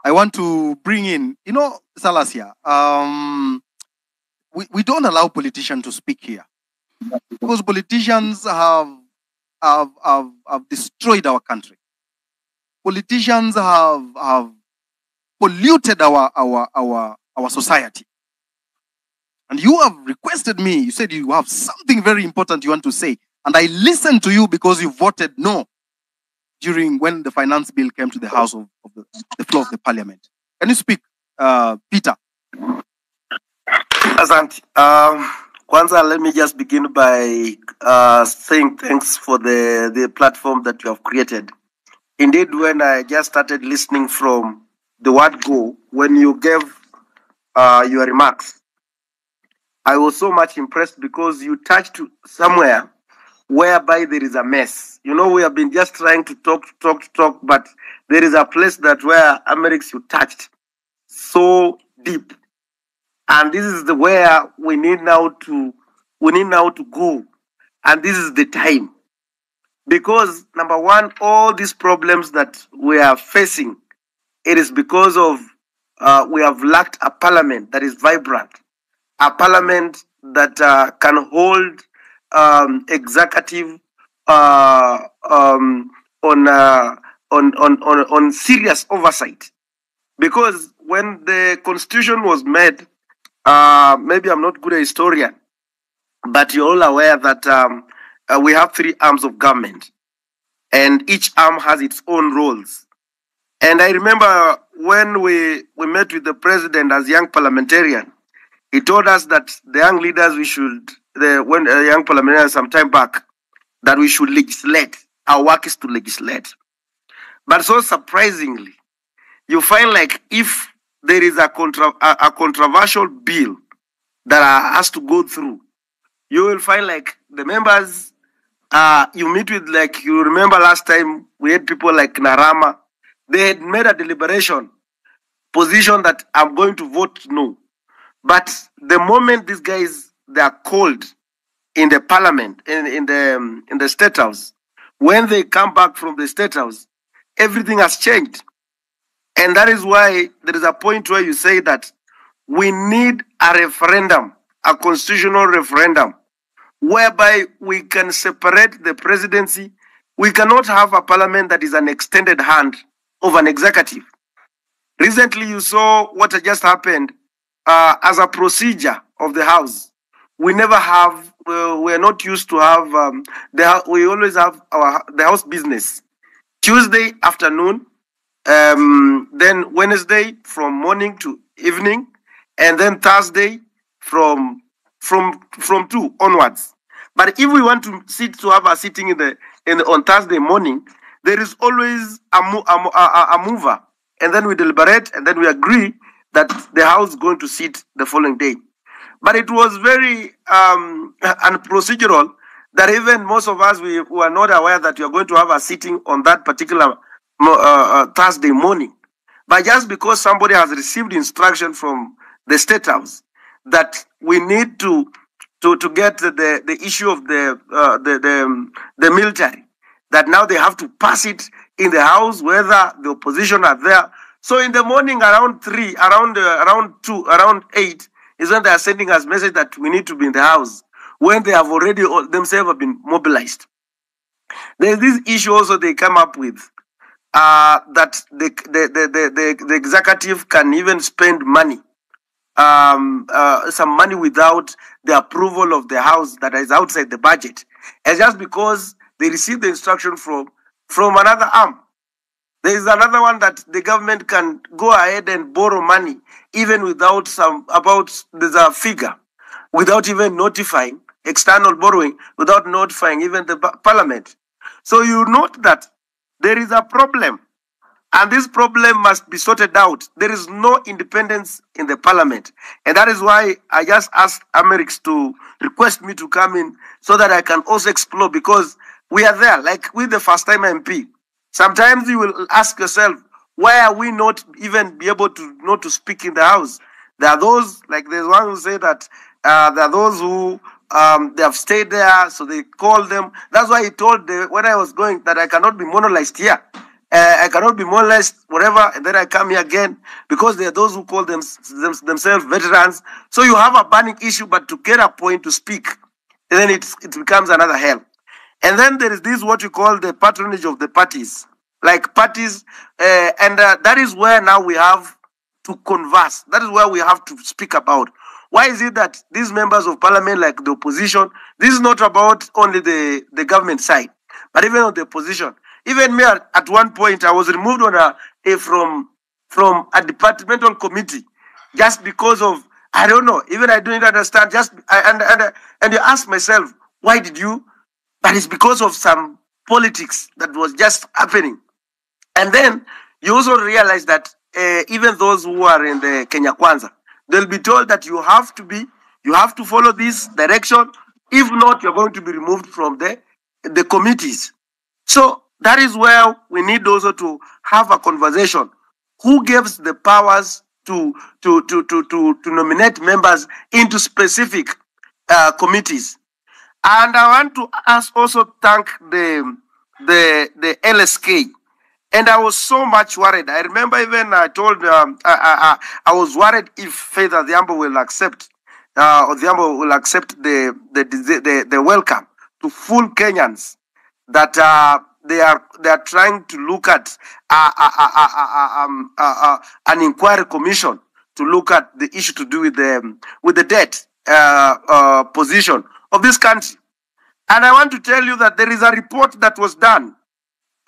I want to bring in, Salasya. We don't allow politicians to speak here because politicians have destroyed our country. Politicians have polluted our society. And you have requested me, you said you have something very important you want to say. And I listened to you because you voted no during when the finance bill came to the house of the floor of the parliament. Can you speak, Peter? Asante. Kwanza, let me just begin by saying thanks for the platform that you have created. Indeed, when I just started listening from the word go, when you gave your remarks, I was so much impressed because you touched somewhere whereby there is a mess. We have been just trying to talk, but there is a place that where Americs you touched so deep. And this is where we need now to go. And this is the time. Because number one, all these problems that we are facing, it is because of we have lacked a parliament that is vibrant, a parliament that can hold executive on serious oversight. Because when the constitution was made, maybe I'm not good a historian, but you're all aware that we have 3 arms of government, and each arm has its own roles. And I remember when we met with the president as young parliamentarian, he told us that the young leaders when young parliamentarians some time back, that we should legislate. Our work is to legislate. But so surprisingly, you find like if there is a controversial bill that has to go through, you will find like the members you meet with, like you remember last time we had people like Narama. They had made a deliberation position that I'm going to vote no. But the moment these guys they are called in the parliament, in the state house, when they come back from the state house, everything has changed. And that is why there is a point where you say that we need a referendum, a constitutional referendum, whereby we can separate the presidency. We cannot have a parliament that is an extended hand of an executive. Recently, you saw what had just happened as a procedure of the House. We never have, we are not used to have, we always have the House business. Tuesday afternoon, then Wednesday from morning to evening, and then Thursday from 2 onwards. But if we want to have a sitting on Thursday morning, there is always a mover, and then we deliberate, and then we agree that the House is going to sit the following day. But it was very unprocedural that even most of us we were not aware that we are going to have a sitting on that particular Thursday morning. But just because somebody has received instruction from the State House that we need to get the issue of the military, that now they have to pass it in the House, whether the opposition are there. So in the morning around 3, around 2, around 8 is when they are sending us message that we need to be in the House, when they have already themselves have been mobilized. There is this issue also they come up with, that the executive can even spend money, some money without the approval of the House that is outside the budget, and just because they receive the instruction from another arm. There is another one that the government can go ahead and borrow money even without there's a figure, without even notifying external borrowing, without notifying even the parliament. So you note that there is a problem, and this problem must be sorted out. There is no independence in the parliament, and that is why I just asked Americs to request me to come in so that I can also explore, because we are there, like with the first-time MP. Sometimes you will ask yourself, why are we not even be able to not to speak in the House? There are those, like there's one who say that there are those who they have stayed there, so they call them. That's why he told when I was going that I cannot be monopolized here. I cannot be molested, whatever. And then I come here again because there are those who call themselves veterans. So you have a burning issue, but to get a point to speak, and then it becomes another hell. And then there is this what you call the patronage of the parties, like parties, and that is where now we have to converse. That is where we have to speak about. Why is it that these members of parliament, like the opposition, this is not about only the government side, but even on the opposition. Even me, at one point, I was removed on from a departmental committee just because of, I don't know, even I don't understand. And you ask myself, why did you? But it's because of some politics that was just happening. And then you also realize that even those who are in the Kenya Kwanza, they'll be told that you have to follow this direction. If not, you're going to be removed from the committees. So that is where we need also to have a conversation. Who gives the powers to nominate members into specific committees? And I want to also thank the LSK. And I was so much worried. I remember even I told I was worried if Faith Adhiambo will accept Odhiambo will accept the welcome to full Kenyans that they are trying to look at an inquiry commission to look at the issue to do with the debt position of this country. And I want to tell you that there is a report that was done.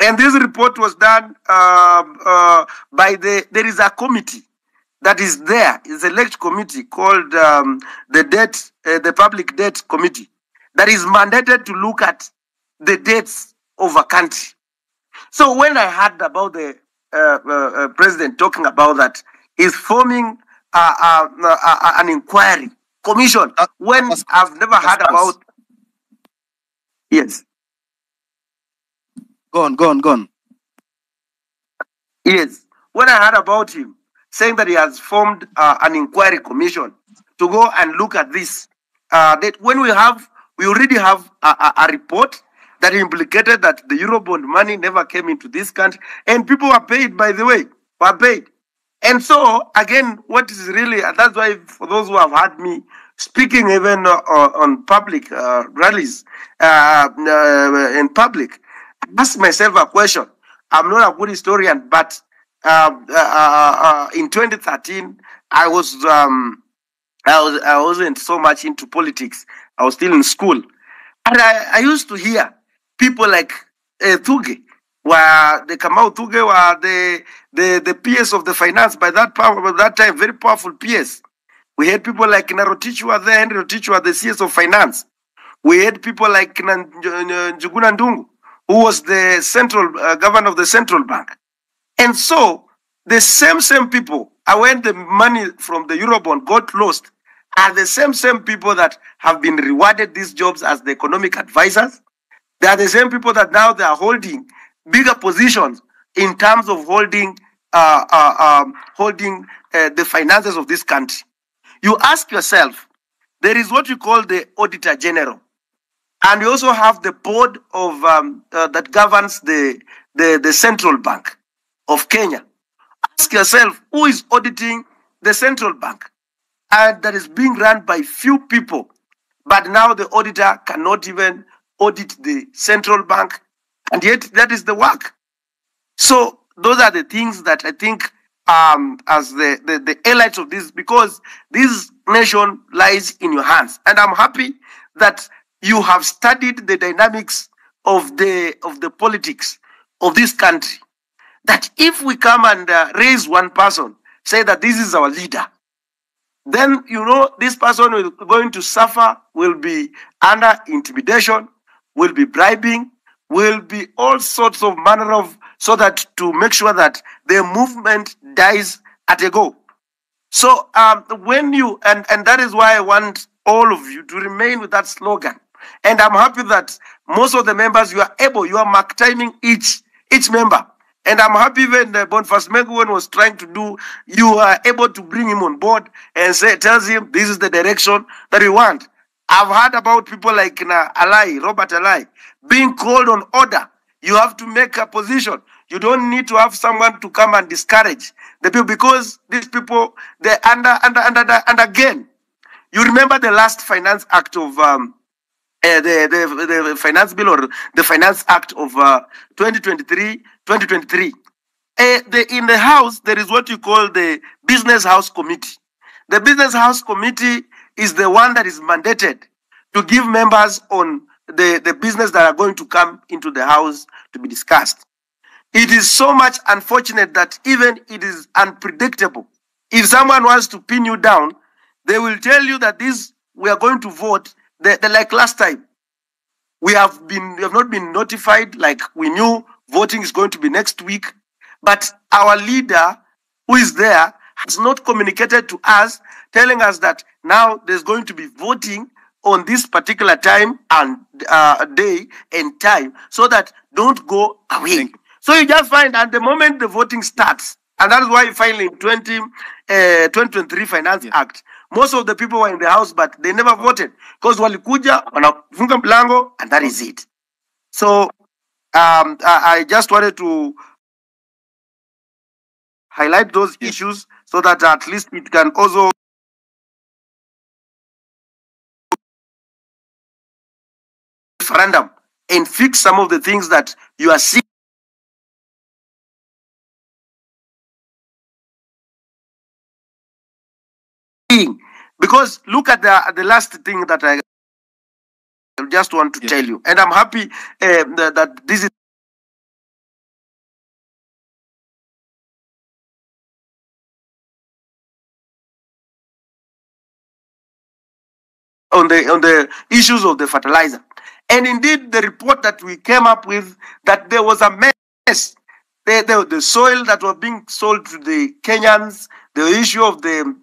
And this report was done by there is a committee that is there. It's a select committee called the Public Debt Committee that is mandated to look at the debts of a country. So when I heard about the president talking about that, he's forming an inquiry commission when I've never heard about. Yes. Go on. Yes. When I heard about him saying that he has formed an inquiry commission to go and look at this, that when we already have a report that implicated that the Eurobond money never came into this country, and people were paid, by the way, were paid. And so, again, what is really, that's why for those who have heard me speaking even on public rallies in public, I ask myself a question. I'm not a good historian, but in 2013, I wasn't so much into politics. I was still in school, and I used to hear people like Thuge, where the Kamau Thuge were the PS of the finance by that time, very powerful PS. We had people like Narotich were there, Henry Rotich were the CS of finance. We had people like Njuguna Ndungu, who was the central governor of the central bank. And so the same people, when the money from the Eurobond got lost, are the same people that have been rewarded these jobs as the economic advisors. They are the same people that now they are holding bigger positions in terms of holding the finances of this country. You ask yourself, there is what you call the Auditor General. And we also have the board of that governs the central bank of Kenya. Ask yourself, who is auditing the central bank? And that is being run by few people. But now the auditor cannot even audit the central bank. And yet that is the work. So those are the things that I think as the highlights of this, because this nation lies in your hands. And I'm happy that you have studied the dynamics of the politics of this country. That if we come and raise one person, say that this is our leader, then this person is going to suffer, will be under intimidation, will be bribing, will be all sorts of manner of, so that to make sure that the movement dies at a go. So when you, and that is why I want all of you to remain with that slogan. And I'm happy that most of the members, you are mark timing each member. And I'm happy when Boniface Menguwen was trying to do, you are able to bring him on board and tells him this is the direction that we want. I've heard about people like Robert Alai, being called on order. You have to make a position. You don't need to have someone to come and discourage the people, because these people, they're and again, you remember the last Finance Act of the Finance Bill, or the Finance Act of 2023. In the House, there is what you call the Business House Committee. The Business House Committee is the one that is mandated to give members on the business that are going to come into the House to be discussed. It is so much unfortunate that even it is unpredictable. If someone wants to pin you down, they will tell you that we are going to vote. Like last time, we have not been notified. Like, we knew voting is going to be next week, but our leader, who is there, has not communicated to us, telling us that now there's going to be voting on this particular time and day and time, so that don't go away. So you just find at the moment the voting starts, and that is why finally in 2023 Finance Act, most of the people were in the House, but they never voted, because walikuja wanafunga mlango, and that is it. So I just wanted to highlight those issues, so that at least it can also referendum and fix some of the things that you are seeing. Because look at the last thing that I just want to tell you, and I'm happy that this is on the issues of the fertilizer. And indeed, the report that we came up with, that there was a mess. The soil that was being sold to the Kenyans, the issue of the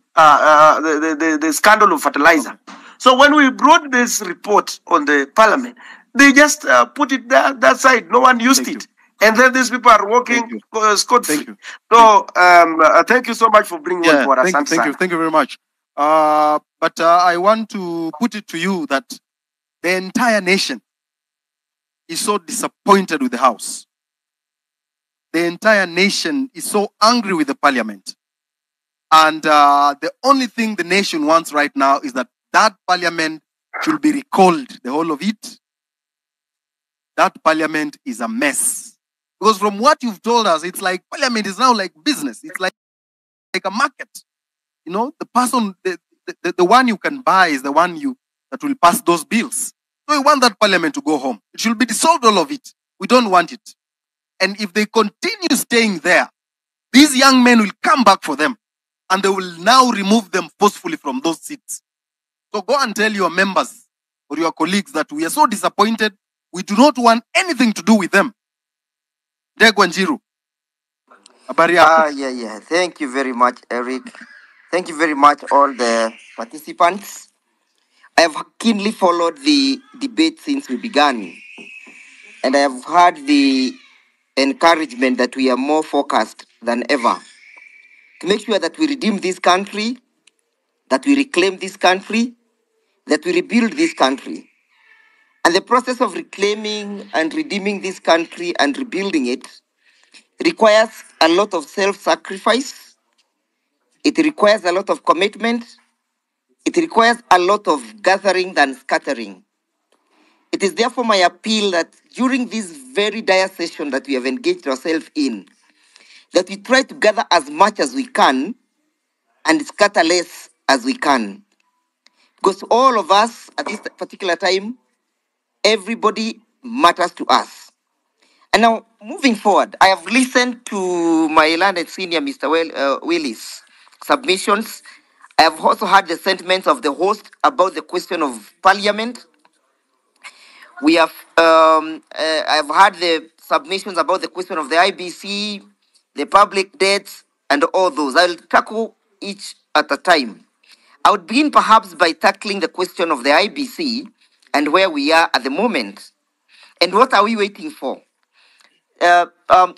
scandal of fertilizer. So when we brought this report on the parliament, they just put it that side. No one used it. And then these people are working scot-free. So thank you so much for bringing on board us. Thank you very much. But I want to put it to you that the entire nation is so disappointed with the House. The entire nation is so angry with the parliament. And the only thing the nation wants right now is that parliament should be recalled, the whole of it. That parliament is a mess. Because from what you've told us, it's like parliament is now like business. It's like a market. You know, the person, the one you can buy is the one that will pass those bills. So we want that parliament to go home. It should be dissolved, all of it. We don't want it. And if they continue staying there, these young men will come back for them, and they will now remove them forcefully from those seats. So go and tell your members or your colleagues that we are so disappointed. We do not want anything to do with them. Degwanjiru. Yeah. Thank you very much, Eric. Thank you very much, all the participants. I have keenly followed the debate since we began, and I have heard the encouragement that we are more focused than ever to make sure that we redeem this country, that we reclaim this country, that we rebuild this country. And the process of reclaiming and redeeming this country and rebuilding it requires a lot of self-sacrifice. It requires a lot of commitment. It requires a lot of gathering than scattering. It is therefore my appeal that during this very dire session that we have engaged ourselves in, that we try to gather as much as we can and scatter less as we can. Because all of us at this particular time, everybody matters to us. And now, moving forward, I have listened to my learned senior, Mr. Willis' submissions. I have also heard the sentiments of the host about the question of parliament. We have, I've heard the submissions about the question of the IBC, the public debts, and all those. I'll tackle each at a time. I would begin perhaps by tackling the question of the IBC and where we are at the moment. And what are we waiting for?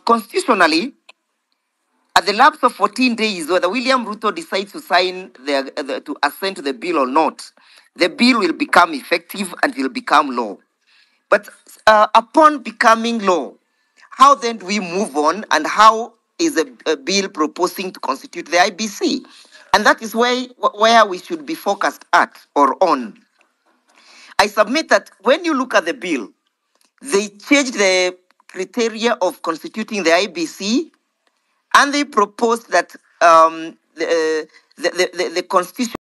Constitutionally, at the lapse of 14 days, whether William Ruto decides to sign to assent to the bill or not, the bill will become effective and will become law. But upon becoming law, how then do we move on, and how is a bill proposing to constitute the IBC? And that is where we should be focused at or on. I submit that when you look at the bill, they changed the criteria of constituting the IBC, and they proposed that the constitution